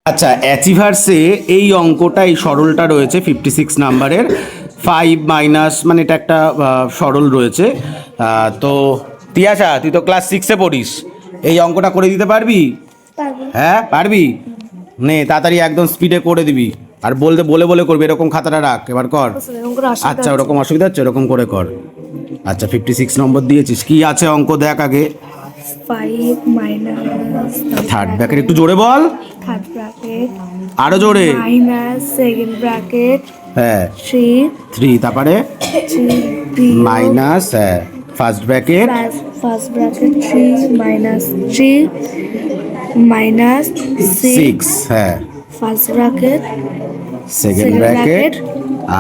আচ্ছা, অ্যাচিভার্সে এই অঙ্কটা, এই সরলটা রয়েছে 56 নাম্বারের 5 মাইনাস, মানে এটা একটা সরল রয়েছে। তো তিয়াশা, তুই তো ক্লাস 6-এ পড়িস, এই অঙ্কটা করে দিতে পারবি? পারবো। হ্যাঁ পারবি? নে তাড়াতাড়ি একদম স্পিডে করে দিবি, আর বলতে বলে বলে করবি, এরকম খাতাটা রাখ, এবার কর। আচ্ছা, ওরকম অসুবিধা হচ্ছে, ওরকম করে কর। আচ্ছা 56 নম্বর দিয়েছিস, কি আছে অঙ্ক দেখ আগে। 5 মাইনাস থার্ড ব্র্যাকেট, একটু জোরে বল, থার্ড ব্র্যাকেট আরো জোরে। মাইনাস সেকেন্ড ব্র্যাকেট হ্যাঁ 3, তারপরে 3 মাইনাস, হ্যাঁ first bracket first bracket 3 minus 3 minus 6, হ্যাঁ first bracket second Second bracket bracket,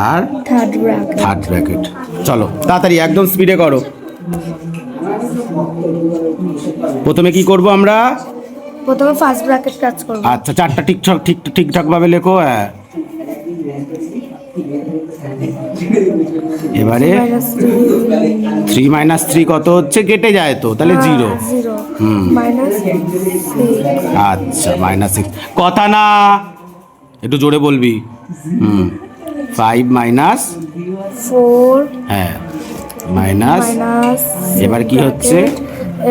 আর থার্ড ব্র্যাকেট। Third bracket. চলো তাড়াতাড়ি একদম স্পিডে করো। প্রথমে কি করব আমরা? প্রথমে ফার্স্ট ব্র্যাকেট কাজ করব। আচ্ছা, চারটা ঠিকঠাক ভাবে লেখো। হ্যাঁ, এবারে 3 মাইনাস 3 কত হচ্ছে? কেটে যায় তো, তাহলে 0। 0 হুম, মাইনাস 6 আচ্ছা মাইনাস 6, কথা না, একটু জোরে বলবি। 5 মাইনাস 4 হ্যাঁ মাইনাস, মাইনাস, এবার কি হচ্ছে?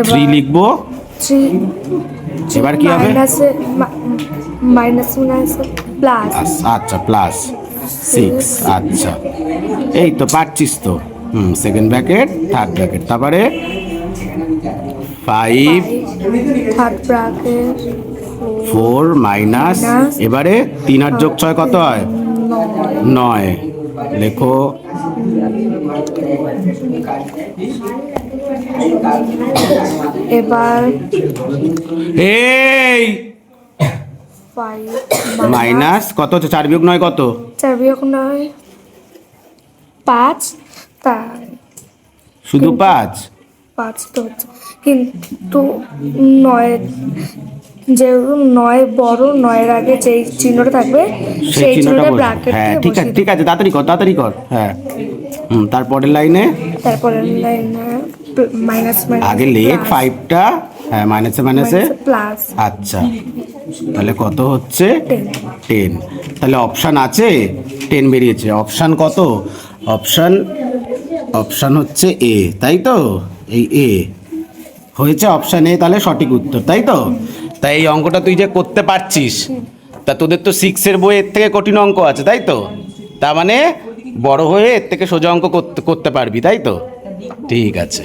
3 লিখবো। 3 এবার কি হবে? Minus plus. আচ্ছা প্লাস 6, আচ্ছা এই তো পারছিস তো। সেকেন্ড ব্র্যাকেট থার্ড ব্র্যাকেট, তারপরে 5 থার্ড ব্র্যাকেট 4 মাইনাস, এবারে 3 আর যোগ 6 কত হয়? 9 লেখো। এবার এই 5 মাইনাস কত হচ্ছে? 4 বিয়োগ 9 কত? 4 বিয়োগ 9 5, তাই শুধু 5? 5 তো হচ্ছে, কিন্তু 9, যেহেতু 9 বড়, 9-এর আগে যেই চিহ্নটা থাকবে সেই চিহ্নটা ব্র্যাকেট হ্যাঁ দিয়ে ঠিক আছে, ঠিক আছে, তাড়াতাড়ি কর। হ্যাঁ তারপরের লাইনে, তারপরে লাইনে মাইনাস আগে লেখ 5টা, হ্যাঁ মাইনাসে প্লাস। আচ্ছা, তাহলে কত হচ্ছে? 10। তাহলে অপশান আছে 10 বেরিয়েছে। অপশান কত? অপশান হচ্ছে এ, তাই তো? এই এ হয়েছে অপশান এ, তাহলে সঠিক উত্তর, তাই তো? তাই এই অঙ্কটা তুই যে করতে পারছিস, তা তোদের তো 6-এর বই এর থেকে কঠিন অঙ্ক আছে, তাই তো? তার মানে বড় হয়ে এর থেকে সোজা অঙ্ক করতে পারবি, তাই তো? ঠিক আছে।